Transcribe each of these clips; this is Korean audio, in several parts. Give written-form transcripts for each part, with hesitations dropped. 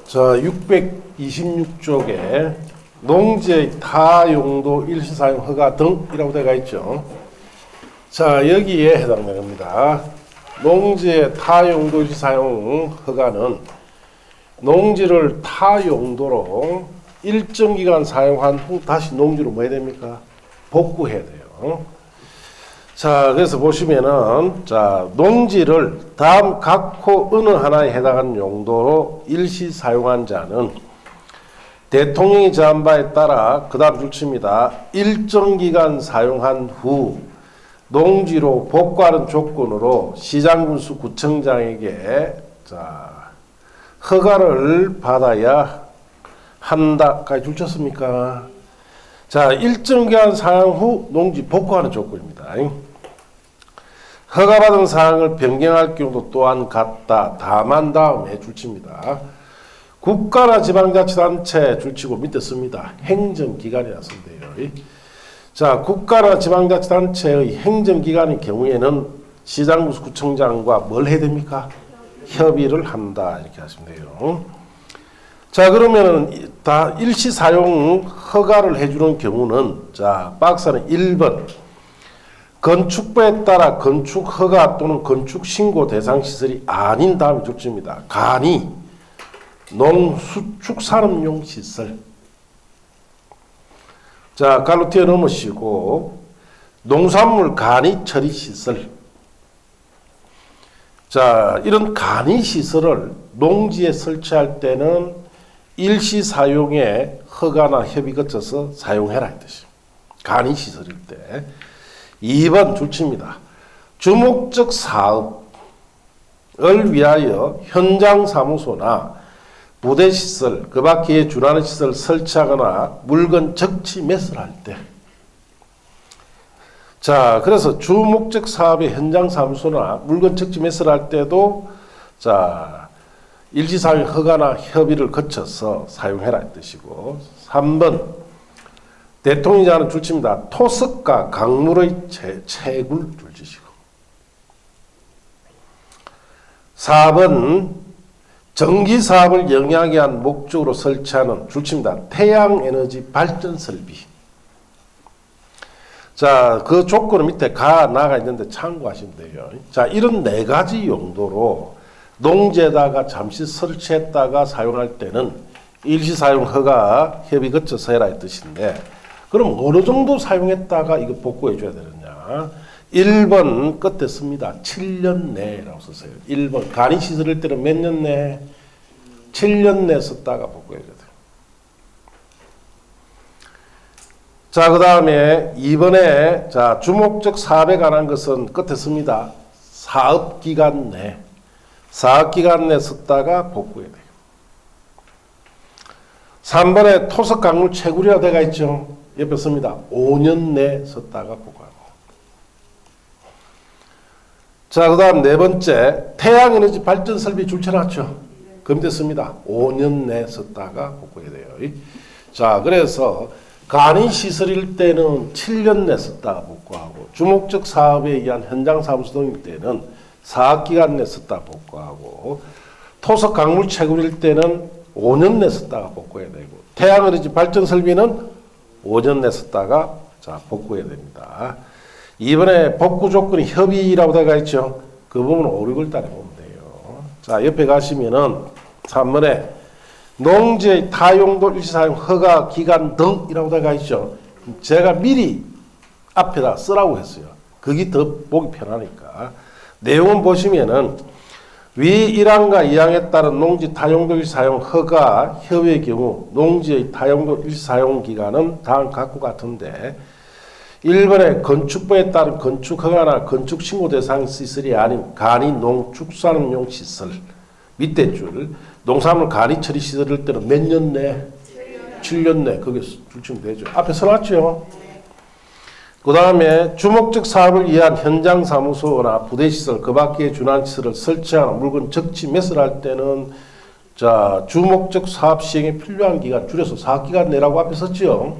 자, 626쪽에 농지의 타용도 일시사용 허가 등이라고 되어 있죠. 자, 여기에 해당되는 겁니다. 농지의 타용도 일시사용 허가는 농지를 타용도로 일정 기간 사용한 후 다시 농지로 뭐 해야 됩니까? 복구해야 돼요. 자, 그래서 보시면은, 자, 농지를 다음 각호 어느 하나에 해당하는 용도로 일시 사용한 자는 대통령이 정한 바에 따라 그 다음 줄칩니다. 일정 기간 사용한 후 농지로 복구하는 조건으로 시장군수 구청장에게 자, 허가를 받아야 한다까지 줄쳤습니까? 자, 일정 기간 사용 후 농지 복구하는 조건입니다. 허가받은 사항을 변경할 경우도 또한 같다. 다만 다음에 줄칩니다. 국가나 지방자치단체 줄치고 밑에 씁니다. 행정기관이라 쓴대요. 자, 국가나 지방자치단체의 행정기관의 경우에는 시장군수 구청장과 뭘 해야 됩니까? 협의를 한다. 이렇게 하시면 돼요. 자, 그러면은 다 일시 사용 허가를 해주는 경우는 자, 박스는 1번 건축부에 따라 건축 허가 또는 건축 신고 대상 시설이 아닌 다음에 줄집니다. 간이 농수축산업용 시설. 자, 갈로 튀어 넘으시고 농산물 간이 처리 시설. 자, 이런 간이 시설을 농지에 설치할 때는 일시 사용에 허가나 협의 거쳐서 사용해라 이 뜻이에요. 간이 시설일 때. 2번 줄칩니다. 주목적 사업을 위하여 현장 사무소나 부대 시설, 그 밖에 준하는 시설 설치하거나 물건 적치 매설할 때. 자, 그래서 주목적 사업의 현장 사무소나 물건 적치 매설할 때도 자, 일시사용 허가나 협의를 거쳐서 사용해라 이 뜻이고. 3번 대통령자는 줄칩니다. 토석과 강물의 채굴 줄지시고. 4번 전기사업을 영위하게 한 목적으로 설치하는 줄칩니다. 태양에너지 발전 설비. 자, 그 조건은 밑에 나가 있는데 참고하시면 돼요. 자, 이런 4가지 용도로 농지에다가 잠시 설치했다가 사용할 때는 일시사용 허가 협의 거쳐서 해라 이 뜻인데, 그럼 어느 정도 사용했다가 이거 복구해 줘야 되느냐? 1번 끝에 씁니다. 7년 내라고 썼어요. 1번 간이 시설일 때는 몇 년 내? 7년 내 썼다가 복구해 줘야 돼요. 자, 그 다음에 2번에 자, 주목적 사업에 관한 것은 끝에 씁니다. 사업기간 내. 사업기간 내 썼다가 복구해야 돼요. 3번에 토석 강물 채굴이라 되어 있죠. 옆에 씁니다. 5년 내 썼다가 복구하고. 자, 그 다음 4번째 태양에너지 발전 설비 줄쳐놨죠. 그 밑에 씁니다. 5년 내 썼다가 복구해야 돼요. 자, 그래서 간이 시설일 때는 7년 내 썼다가 복구하고, 주목적 사업에 의한 현장 사무소 등일 때는 사업기간 내 썼다가 복구하고, 토석 강물 채굴일 때는 5년 내 썼다가 복구해야 되고, 태양에너지 발전 설비는 5년 내 썼다가 자, 복구해야 됩니다. 이번에 복구 조건이 협의라고 되어 있죠. 그 부분은 5, 6월 달에 보면 돼요. 자, 옆에 가시면은 3번에 농지의 타용도 일시사용 허가 기간 등이라고 되어 있죠. 제가 미리 앞에다 쓰라고 했어요. 그게 더 보기 편하니까. 내용은 보시면은 위 1항과 2항에 따른 농지 타용도 일시사용 허가 협의의 경우 농지의 타용도 일시사용 기간은 다음 각과 같은데, 1번에 건축부에 따른 건축 허가나 건축 신고 대상 시설이 아닌 간이 농축산업용 시설. 밑에 줄 농산물 간이 처리 시설일 때는 몇 년 내? 7년 내. 거기에 줄치면 되죠. 앞에 써놨죠. 그 다음에 주목적 사업을 위한 현장 사무소나 부대시설, 그 밖에 준한 시설을 설치하거나 물건 적치 매설할 때는 자, 주목적 사업 시행에 필요한 기간 줄여서 사업기간 내라고 앞에 썼죠.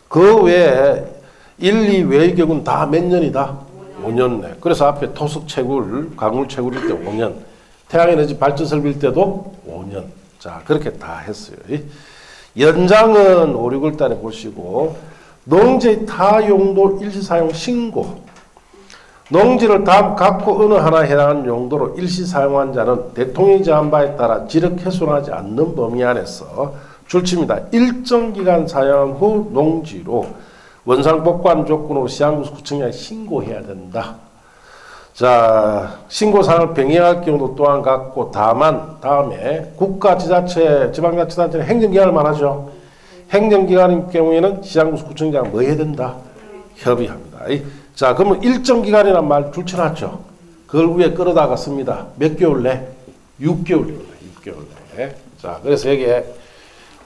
그 외에 1, 2 외의 경우는 다 몇 년이다? 5년 내. 그래서 앞에 토속 채굴, 강물 채굴일 때 5년, 태양에너지 발전 설비일 때도 5년. 자, 그렇게 다 했어요. 연장은 5, 6월 달에 보시고, 농지의 타 용도 일시사용 신고. 농지를 다음 각호 어느 하나에 해당하는 용도로 일시 사용한 자는 대통령이 정한 바에 따라 지력 훼손하지 않는 범위 안에서 줄칩니다. 일정 기간 사용 후 농지로 원상복구한 조건으로 시장구청장에 신고해야 된다. 자, 신고사항을 병행할 경우도 또한 같고, 다만 다음에 국가, 지자체, 지방자치단체는 행정기관을 말하죠. 행정기관인 경우에는 시장구청장 뭐 해야 된다? 협의합니다. 자, 그러면 일정 기간이란 말 줄쳐놨죠. 그걸 위에 끌어다가 씁니다. 몇 개월 내? 6개월 내. 자, 그래서 여기에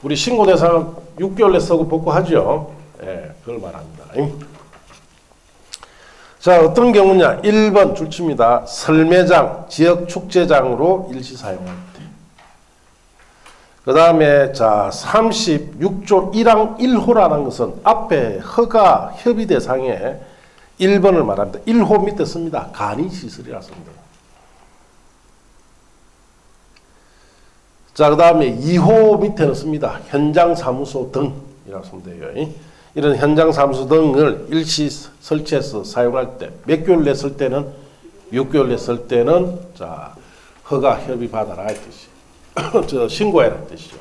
우리 신고 대상은 6개월 내 쓰고 복구하죠. 예, 그걸 말합니다. 자, 어떤 경우냐? 1번 줄칩니다. 설매장, 지역 축제장으로 일시 사용할 때. 그 다음에 자 36조 1항 1호라는 것은 앞에 허가 협의 대상에 1번을 말합니다. 1호 밑에 씁니다. 간이시설이라 씁니다. 자, 그 다음에 2호 밑에는 씁니다. 현장사무소 등이라고 쓰면 돼요. 이런 현장사무소 등을 일시 설치해서 사용할 때 몇 개월 냈을 때는 6개월 냈을 때는 자 허가 협의 받아라 이 뜻이 저 신고해라 이 뜻이죠.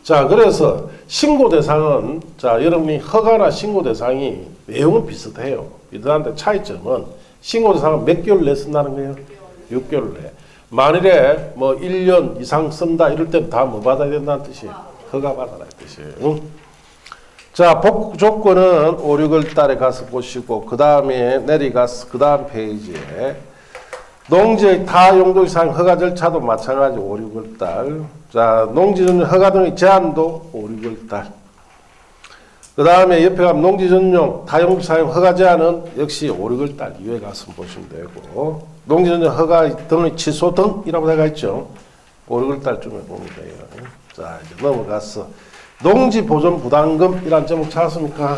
자, 그래서 신고 대상은 자 여러분이 허가나 신고 대상이 내용은 비슷해요. 비슷한데 차이점은 신고 대상은 몇 개월 내 쓴다는 거예요. 6개월 내. 만일에 뭐 1년 이상 쓴다 이럴 때는 다 뭐 받아야 된다는 뜻이에요. 허가 받아라 이 뜻이에요. 자, 복구 조건은 5, 6월 달에 가서 보시고 그 다음에 내려가서 그 다음 페이지에 농지의 타 용도 이상 허가 절차도 마찬가지 5, 6월 달. 자, 농지 전용 허가 등의 제한도 5, 6월 달. 그 다음에 옆에 가면 농지 전용 타용도 사용 허가 제한은 역시 5, 6월 달 이후에 가서 보시면 되고 농지 전용 허가 등의 취소 등이라고 되어 있죠. 5, 6월 달쯤에 보면 돼요. 자, 이제 넘어가서 농지 보존 부담금이라는 제목 찾았습니까?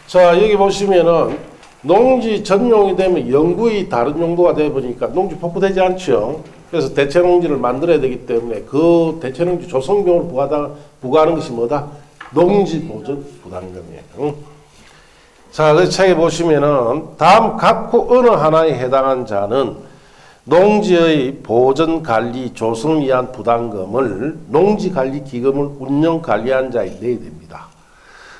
자, 여기 보시면은 농지 전용이 되면 영구히 다른 용도가 되어 보니까 농지 복구되지 않죠. 그래서 대체 농지를 만들어야 되기 때문에 그 대체 농지 조성비용을 부과하는 것이 뭐다? 농지 보존 부담금이에요. 자, 그 책에 보시면은 다음 각호 어느 하나에 해당한 자는 농지의 보전 관리 조성을 위한 부담금을 농지관리기금을 운영관리한 자에 내야 됩니다.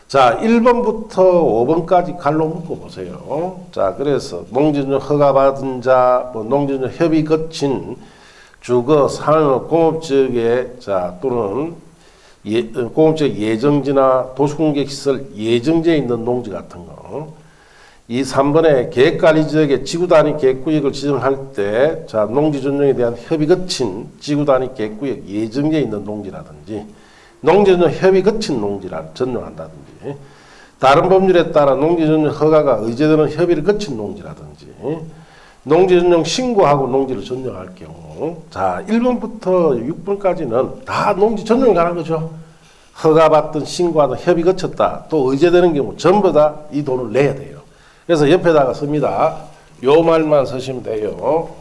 자, 1번부터 5번까지 갈로 묶어 보세요. 자, 그래서 농지전용 허가받은 자, 뭐 농지전용 협의 거친 주거, 상업, 공업지역에 자 또는 공업지역 예정지나 도시공격시설 예정지에 있는 농지 같은 거. 이 3번에 계획관리지역의 지구단위 계획구역을 지정할 때, 자, 농지 전용에 대한 협의 거친 지구단위 계획구역 예정지에 있는 농지라든지, 농지 전용 협의 거친 농지를 전용한다든지, 다른 법률에 따라 농지 전용 허가가 의제되는 협의를 거친 농지라든지, 농지 전용 신고하고 농지를 전용할 경우, 자, 1번부터 6번까지는 다 농지 전용에 관한 거죠. 허가받든 신고하든 협의 거쳤다, 또 의제되는 경우 전부 다 이 돈을 내야 돼요. 그래서 옆에다가 씁니다. 요 말만 쓰시면 돼요.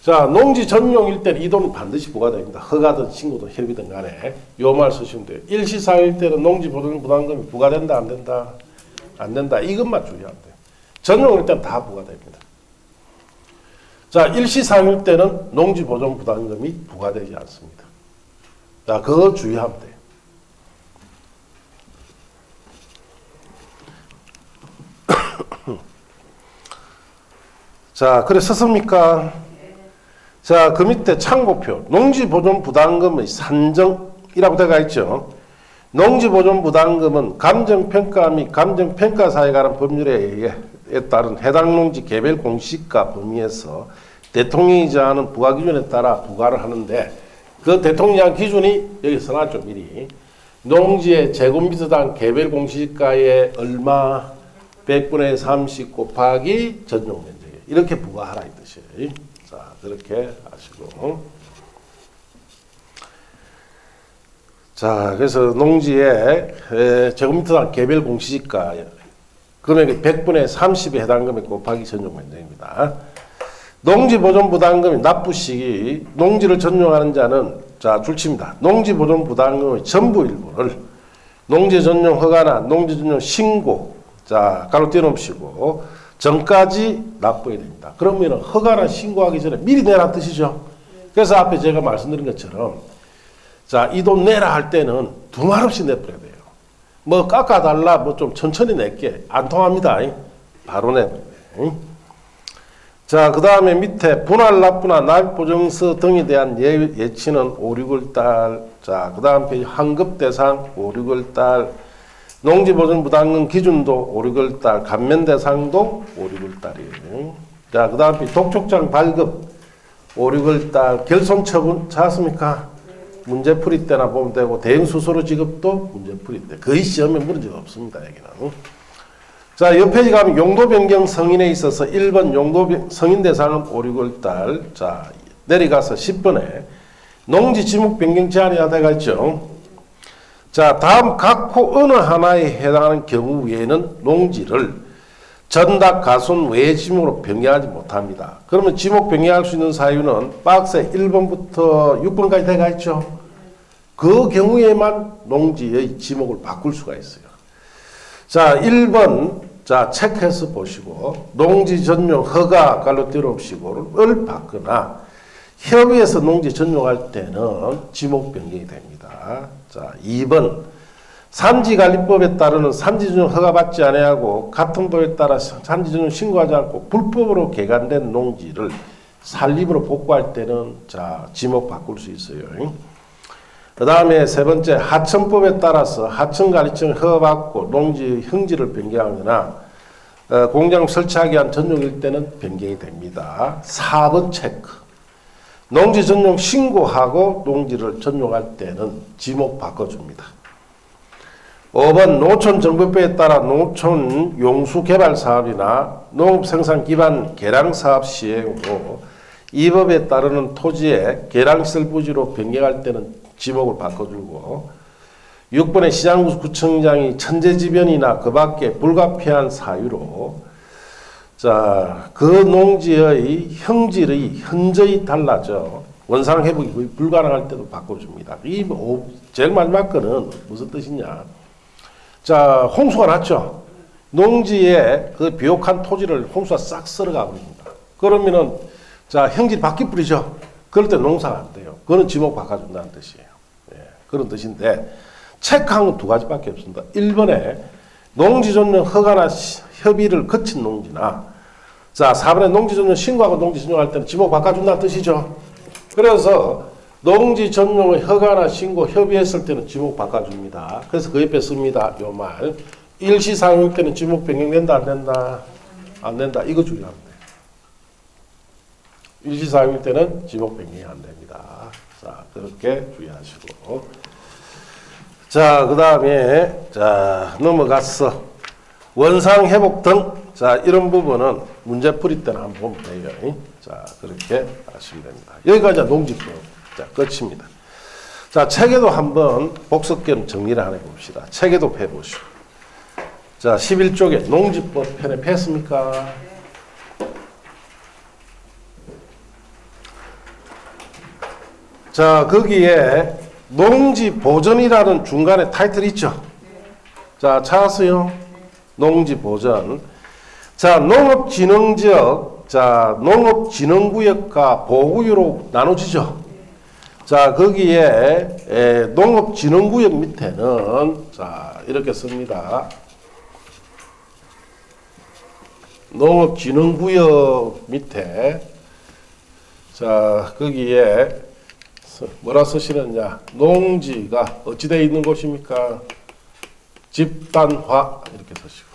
자, 농지 전용일 때는 이 돈이 반드시 부과됩니다. 허가든 신고든 협의든 간에 요 말 쓰시면 돼요. 일시사용일 때는 농지 보존 부담금이 부과된다 안 된다? 안 된다. 이것만 주의하면 돼요. 전용일 때는 다 부과됩니다. 자, 일시사용일 때는 농지 보존 부담금이 부과되지 않습니다. 자, 그거 주의하면 돼요. 자, 그래 썼습니까? 자, 그 밑에 참고표. 농지보존 부담금의 산정이라고 되어 있죠. 농지보존 부담금은 감정평가 및 감정평가사에 관한 법률에 따른 해당 농지 개별 공시가 범위에서 대통령이 정하는 부과 기준에 따라 부과를 하는데 그 대통령이 정한 기준이 여기 써놨죠, 미리. 농지의 제곱미터당 개별 공시가에 얼마 100분의 30 곱하기 전용면적. 이렇게 부과하라 이 뜻이에요. 자, 그렇게 하시고. 자, 그래서 농지의 제곱미터당 개별 공시지가 금액이 100분의 30에 해당 금액 곱하기 전용 면적입니다. 농지보존부담금이 납부시기 농지를 전용하는 자는 자 줄칩니다. 농지보존부담금의 전부 일부를 농지전용 허가나 농지전용 신고 자 가로 띄어놓으시고 전까지 납부해야 됩니다. 그러면 허가나 신고하기 전에 미리 내라 뜻이죠. 그래서 앞에 제가 말씀드린 것처럼 자 이 돈 내라 할 때는 두말 없이 내버려야 돼요. 뭐 깎아달라 뭐 좀 천천히 낼게 안 통합니다. 바로 내버려야 돼요. 자, 그 다음에 밑에 분할 납부나 납입보증서 등에 대한 예치는 5, 6월 달. 자, 그 다음 페이지 환급 대상 5, 6월 달. 농지보증부담금 기준도 5, 6월 달. 감면 대상도 5, 6월 달이에요. 자, 그 다음 페이지 독촉장 발급 5, 6월 달. 결손처분 찾았습니까? 문제풀이 때나 보면 되고 대행수수료 지급도 문제풀이 때. 거의 시험에 물은 적 없습니다. 여기는. 자, 옆 페이지 가면 용도 변경 승인에 있어서 1번 용도 승인 대상은 5, 6월 달. 자, 내려가서 10번에 농지 지목 변경 제한이 되어 있죠. 자, 다음 각호 어느 하나에 해당하는 경우 외에는 농지를 전답 가손 외의 지목으로 변경하지 못합니다. 그러면 지목 변경할 수 있는 사유는 박스에 1번부터 6번까지 되어 있죠. 그 경우에만 농지의 지목을 바꿀 수가 있어요. 자, 1번 자 체크해서 보시고 농지 전용 허가 갈로 띄어놓으시고를 받거나 협의해서 농지 전용할 때는 지목 변경이 됩니다. 자, 2번 산지관리법에 따르는 산지전용 허가받지 아니하고 같은 법에 따라 산지전용 신고하지 않고 불법으로 개간된 농지를 산림으로 복구할 때는 자 지목 바꿀 수 있어요. 그 다음에 세 번째 하천법에 따라서 하천관리청 허가받고 농지 형지를 변경하거나 공장 설치하기 위한 전용일 때는 변경이 됩니다. 4번 체크. 농지 전용 신고하고 농지를 전용할 때는 지목 바꿔줍니다. 5번 농촌정보법에 따라 농촌 용수개발 사업이나 농업생산 기반 개량사업 시행으로 이 법에 따르는 토지의 개량시설 부지로 변경할 때는 지목을 바꿔주고 6번의 시장구청장이 천재지변이나 그 밖에 불가피한 사유로 자, 그 농지의 형질의 현저히 달라져 원상 회복이 거의 불가능할 때도 바꿔줍니다. 이 제일 마지막 거는 무슨 뜻이냐? 자, 홍수가 났죠. 농지에 그 비옥한 토지를 홍수가 싹 쓸어가 버립니다. 그러면은 자 형질이 바뀌어 버리죠. 그럴 때 농사가 안 돼요. 그거는 지목 바꿔준다는 뜻이에요. 예, 그런 뜻인데 체크한 건 두 가지밖에 없습니다. 1번에 농지전용 허가나 협의를 거친 농지나 자 4번에 농지전용 신고하고 농지전용할 때는 지목 바꿔준다는 뜻이죠. 그래서 농지전용의 허가나 신고 협의했을 때는 지목 바꿔줍니다. 그래서 그 옆에 씁니다. 요 말 일시사용일 때는 지목 변경된다 안 된다? 안 된다. 이거 주의하면 돼요. 일시사용일 때는 지목 변경이 안 됩니다. 자, 그렇게 주의하시고. 자, 그 다음에, 자, 넘어가서 원상회복 등, 자, 이런 부분은 문제풀이 때는 한번 보면 돼요. 자, 그렇게 하시면 됩니다. 여기까지 농지법. 자, 끝입니다. 자, 책에도 한번 복습 겸 정리를 하나 해봅시다. 책에도 펴보시고. 자, 11쪽에 농지법 편에 폈습니까? 자, 거기에 농지보전이라는 중간에 타이틀 있죠? 자, 찾았어요? 농지보전. 자, 농업진흥지역, 자, 농업진흥구역과 보호구역으로 나눠지죠? 자, 거기에 농업진흥구역 밑에는 자, 이렇게 씁니다. 농업진흥구역 밑에 자, 거기에 뭐라 쓰시느냐? 농지가 어찌 되어 있는 곳입니까? 집단화 이렇게 쓰시고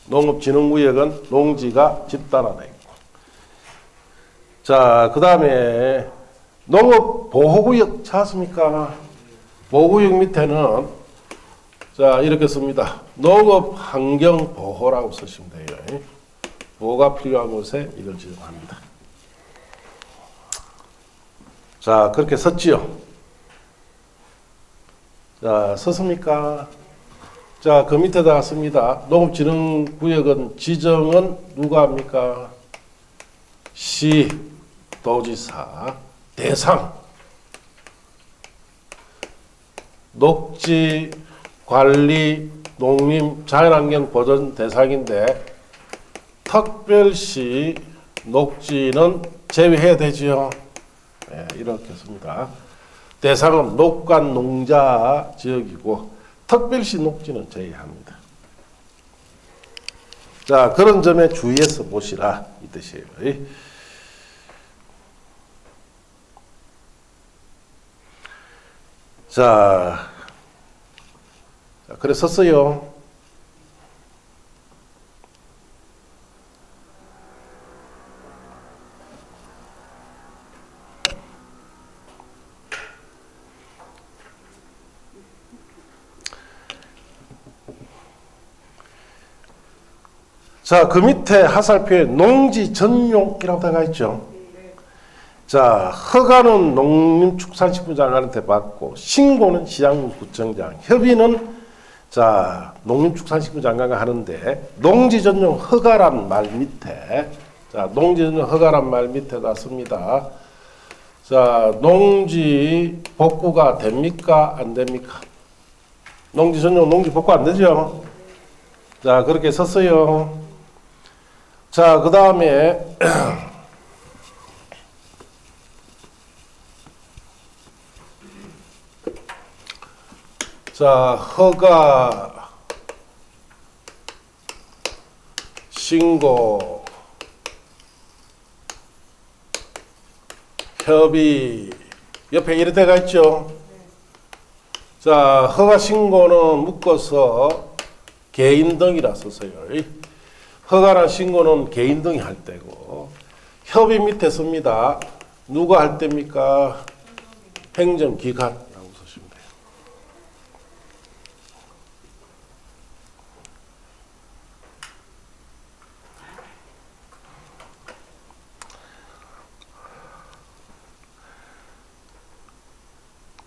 농업진흥구역은 농지가 집단화되어 있고 자, 그 다음에 농업보호구역 찾았습니까? 보호구역 밑에는 자, 이렇게 씁니다. 농업환경보호라고 쓰시면 돼요. 보호가 필요한 곳에 이걸 지정합니다. 자, 그렇게 썼지요. 자, 썼습니까? 자, 그 밑에다가 씁니다. 농업진흥구역은 지정은 누가 합니까? 시, 도지사, 대상, 녹지, 관리, 농림, 자연환경 보전 대상인데 특별시, 녹지는 제외해야 되지요. 네, 이렇게 씁니다. 대상은 녹관 농자 지역이고 특별시 녹지는 제외합니다. 자, 그런 점에 주의해서 보시라 이 뜻이에요. 자, 그래 썼어요. 자, 그 밑에 하살표에 농지 전용이라고 되어 있죠. 자, 허가는 농림축산식품 장관한테 받고 신고는 시장군구청장, 협의는 자 농림축산식품 장관과 하는데 농지 전용 허가란 말 밑에 자 농지 전용 허가란 말 밑에 놨습니다. 자, 농지 복구가 됩니까? 안 됩니까? 농지 전용 농지 복구 안 되죠? 자, 그렇게 썼어요. 자, 그 다음에 자, 허가, 신고, 협의, 옆에 이런 데가 있죠. 자, 허가, 신고는 묶어서 개인 등이라 썼어요. 허가랑 신고는 개인 등이 할 때고 협의 밑에 씁니다. 누가 할 때입니까? 행정기관이라고 쓰시면 돼요.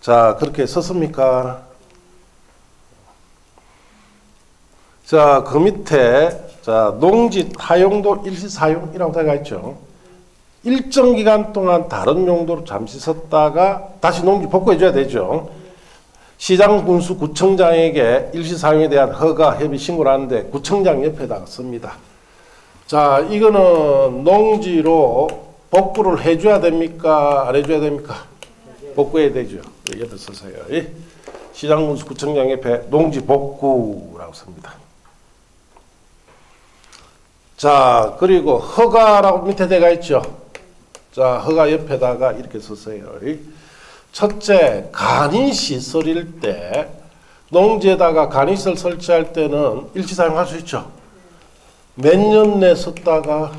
자, 그렇게 썼습니까? 자, 그 밑에 자, 농지 타용도 일시사용이라고 되어 있죠. 일정 기간 동안 다른 용도로 잠시 썼다가 다시 농지 복구해 줘야 되죠. 시장, 군수, 구청장에게 일시사용에 대한 허가, 협의 신고를 하는데 구청장 옆에다가 씁니다. 자, 이거는 농지로 복구를 해줘야 됩니까? 안 해줘야 됩니까? 복구해야 되죠. 옆에 쓰세요. 시장, 군수, 구청장 옆에 농지 복구라고 씁니다. 자, 그리고 허가라고 밑에 대가 있죠. 자, 허가 옆에다가 이렇게 썼어요. 첫째, 간이시설일 때 농지에다가 간이시설 설치할 때는 일시사용할 수 있죠. 몇 년 내 썼다가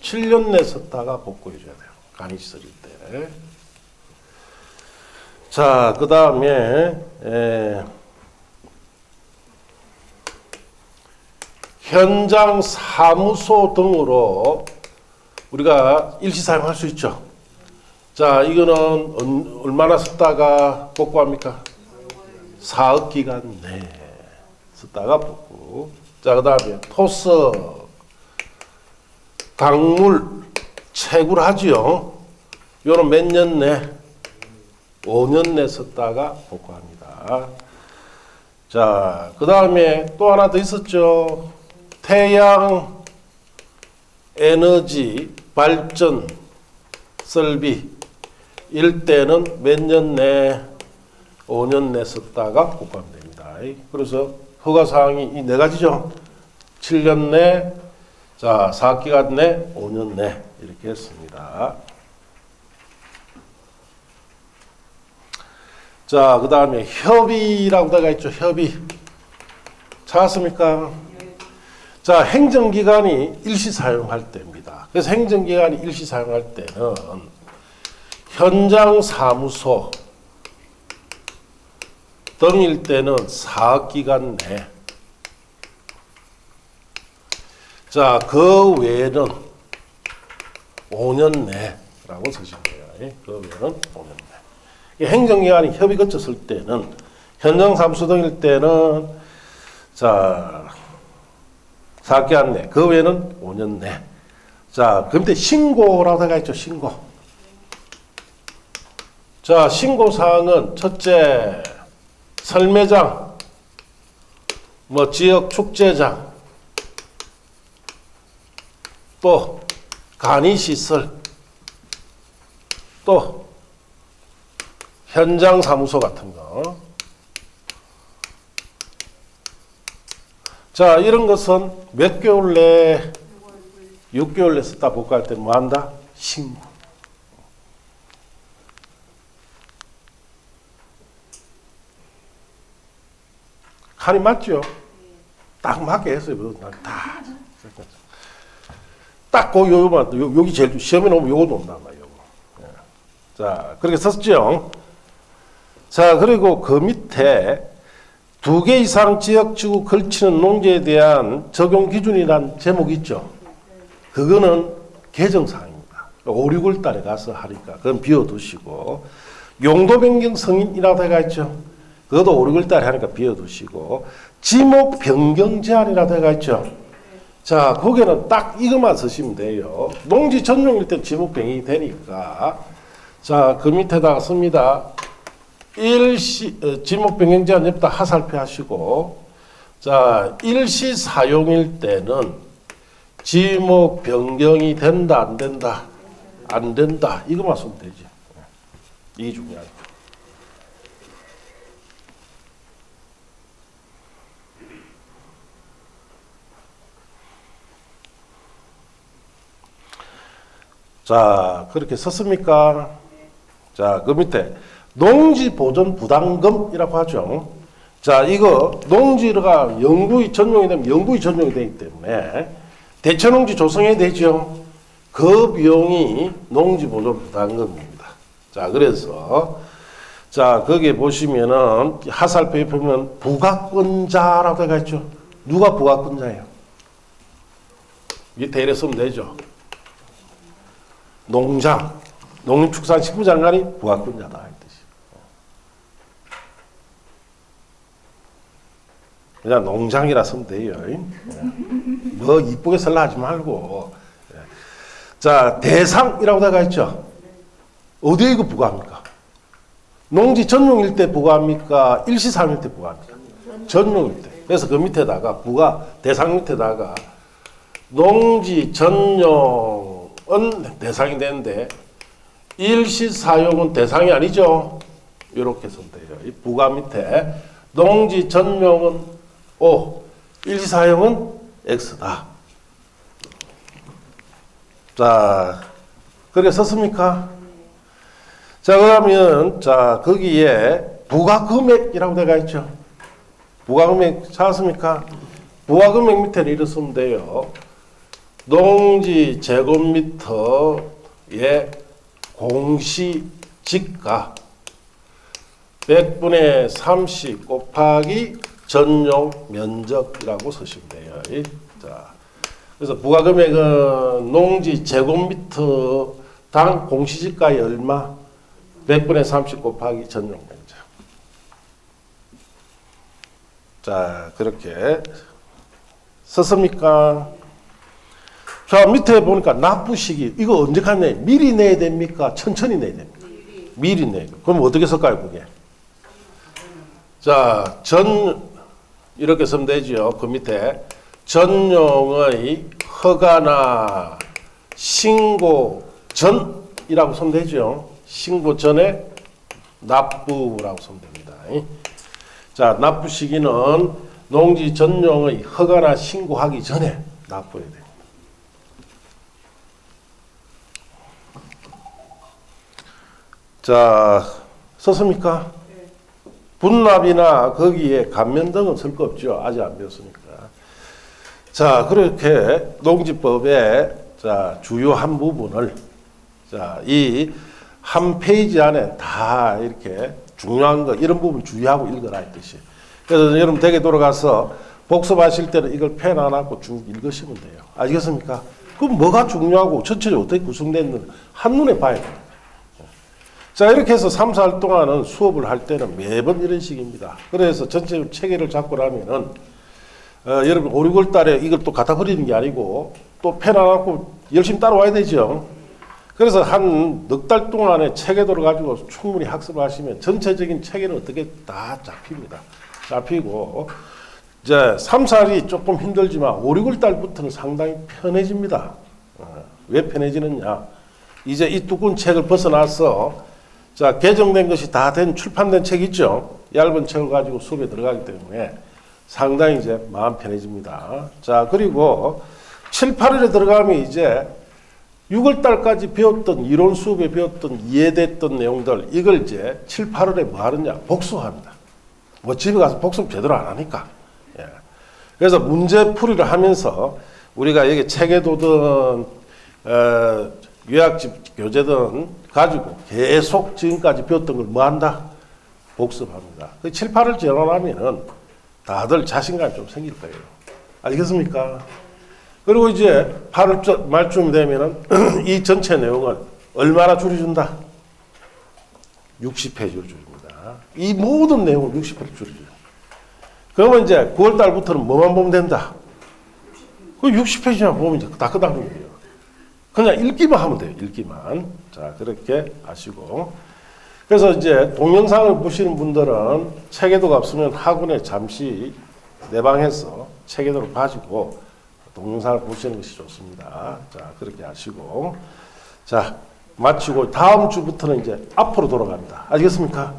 7년 내 썼다가 복구해 줘야 돼요. 간이시설일 때. 자, 그 다음에 현장 사무소 등으로 우리가 일시 사용할 수 있죠. 자, 이거는 얼마나 썼다가 복구합니까? 사업 기간 내에 썼다가 복구. 자, 그 다음에 토석, 강물, 채굴하지요. 요는 몇 년 내? 5년 내 썼다가 복구합니다. 자, 그 다음에 또 하나 더 있었죠. 태양 에너지 발전 설비 일 때는 몇 년 내? 5년 내 썼다가 복구하면 됩니다. 그래서 허가사항이 이 네 가지죠. 7년 내, 자, 사업기간 내, 5년 내 이렇게 했습니다. 자, 그 다음에 협의라고 되어 있죠. 협의. 찾았습니까? 자, 행정기관이 일시 사용할 때입니다. 그래서 행정기관이 일시 사용할 때는 현장 사무소 등일 때는 사업기간 내. 자, 그 외에는 5년 내라고 쓰시면 돼요. 그 외에는 5년 내. 행정기관이 협의 거쳤을 때는 현장 사무소 등일 때는 자, 사업기간 내. 그 외에는 5년 내. 자, 그런데 신고라고 되어 있죠. 신고. 자, 신고사항은 첫째, 설매장, 뭐 지역 축제장, 또 간이시설, 또 현장 사무소 같은 거. 자, 이런 것은 몇 개월 내에 6개월 내에 썼다 복구할 때 뭐 한다? 신고. 칸이 맞죠? 딱 맞게 했어요. 다. 딱 그 요거만 여기 제일 시험에 나오면 요거 논단 말이에요. 자, 그렇게 썼죠. 자, 그리고 그 밑에 2개 이상 지역지구 걸치는 농지에 대한 적용 기준이란 제목이 있죠. 그거는 개정사항입니다. 5, 6월 달에 가서 하니까 그건 비워두시고, 용도 변경 승인이라고 해가 있죠. 그것도 5, 6월 달에 하니까 비워두시고, 지목 변경 제한이라고 해가 있죠. 자, 거기는 딱 이것만 쓰시면 돼요. 농지 전용일 때 지목 변경이 되니까. 자, 그 밑에다가 씁니다. 지목 변경 제한 없다 하살표 하시고, 자, 일시 사용일 때는 지목 변경이 된다, 안 된다? 안 된다. 이것만 쓰면 되지. 이게 중요하죠. 자, 그렇게 썼습니까? 자, 그 밑에 농지 보존 부담금이라고 하죠. 자, 이거 농지가 영구히 전용이 되면 영구히 전용이 되기 때문에 대체농지 조성해야 되죠. 그 비용이 농지 보존 부담금입니다. 자, 그래서 자, 거기에 보시면은 하살표에 보면 부가권자라고 되어 있죠. 누가 부가권자예요? 밑에 이래 쓰면 되죠. 농장, 농림축산식품장관이 부가권자다 이 뜻이. 그냥 농장이라 쓰면 돼요. 뭐 이쁘게 설라 하지 말고. 자, 대상이라고 되어 있죠. 어디에 이거 부과합니까? 농지 전용일 때 부과합니까? 일시사용일 때 부과합니까? 전용일 때. 그래서 그 밑에다가 부과 대상 밑에다가 농지 전용은 대상이 되는데 일시사용은 대상이 아니죠. 이렇게 쓰면 돼요. 이 부과 밑에 농지 전용은 O, 일시사용은 X다. 자, 그렇게 썼습니까? 자, 그러면, 자, 거기에 부가금액이라고 되어 있죠. 부가금액 찾았습니까? 부가금액 밑에는 이렇게 쓰면 돼요. 농지 제곱미터의 공시지가 100분의 30 곱하기 전용 면적이라고 쓰시면 돼요. 자, 그래서 부가금액은 농지 제곱미터당 공시지가의 얼마? 100분의 30 곱하기 전용 면적. 자, 그렇게 썼습니까? 자, 밑에 보니까 납부 시기. 이거 언제까지 내야? 미리 내야 됩니까? 천천히 내야 됩니까? 미리 내야 돼요. 그럼 어떻게 쓸까요, 그게? 자, 이렇게 쓰면 되죠. 그 밑에. 전용의 허가나 신고 전이라고 쓰면 되죠. 신고 전에 납부라고 쓰면 됩니다. 자, 납부 시기는 농지 전용의 허가나 신고하기 전에 납부해야 됩니다. 자, 썼습니까? 분납이나 거기에 감면 등은 쓸 거 없죠. 아직 안 배웠으니까. 자, 그렇게 농지법의 자, 주요한 부분을 자, 이 한 페이지 안에 다 이렇게 중요한 거 이런 부분 주의하고 읽어라 이 뜻이. 그래서 여러분 댁에 돌아가서 복습하실 때는 이걸 펜 안 하고 쭉 읽으시면 돼요. 아시겠습니까? 그럼 뭐가 중요하고 전체적으로 어떻게 구성됐는지 한눈에 봐야 돼요. 자, 이렇게 해서 3, 4일 동안은 수업을 할 때는 매번 이런 식입니다. 그래서 전체적으로 체계를 잡고 나면은 여러분 5, 6월 달에 이걸 또 갖다 버리는 게 아니고 또 펜 안 갖고 열심히 따라와야 되죠. 그래서 한 넉 달 동안의 체계도를 가지고 충분히 학습을 하시면 전체적인 체계는 어떻게 다 잡힙니다. 잡히고 이제 3, 4일이 조금 힘들지만 5, 6월 달부터는 상당히 편해집니다. 왜 편해지느냐? 이제 이 두꺼운 책을 벗어나서 자 개정된 것이 다 된 출판된 책 있죠. 얇은 책을 가지고 수업에 들어가기 때문에 상당히 이제 마음 편해집니다. 자 그리고 7, 8월에 들어가면 이제 6월 달까지 배웠던 이론 수업에 배웠던 이해됐던 내용들 이걸 이제 7, 8월에 뭐 하느냐? 복습합니다. 뭐 집에 가서 복습 제대로 안 하니까. 예. 그래서 문제풀이를 하면서 우리가 여기 체계도든 요약집 교재든 가지고 계속 지금까지 배웠던 걸 뭐 한다? 복습합니다. 7, 8월 지나가면은 다들 자신감이 좀 생길 거예요. 알겠습니까? 그리고 이제 8월 말쯤 되면은 이 전체 내용을 얼마나 줄여준다? 60페이지를 줄입니다. 이 모든 내용을 60페이지 줄여줘요. 그러면 이제 9월 달부터는 뭐만 보면 된다? 그 60페이지만 보면 이제 다 끝나는 거예요. 그냥 읽기만 하면 돼요. 읽기만. 자, 그렇게 하시고. 그래서 이제 동영상을 보시는 분들은 체계도가 없으면 학원에 잠시 내방해서 체계도를 가지고 동영상을 보시는 것이 좋습니다. 자, 그렇게 하시고. 자, 마치고 다음 주부터는 이제 앞으로 돌아갑니다. 알겠습니까?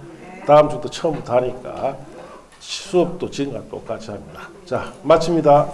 다음 주부터 처음부터 하니까 수업도 지금과 똑같이 합니다. 자, 마칩니다.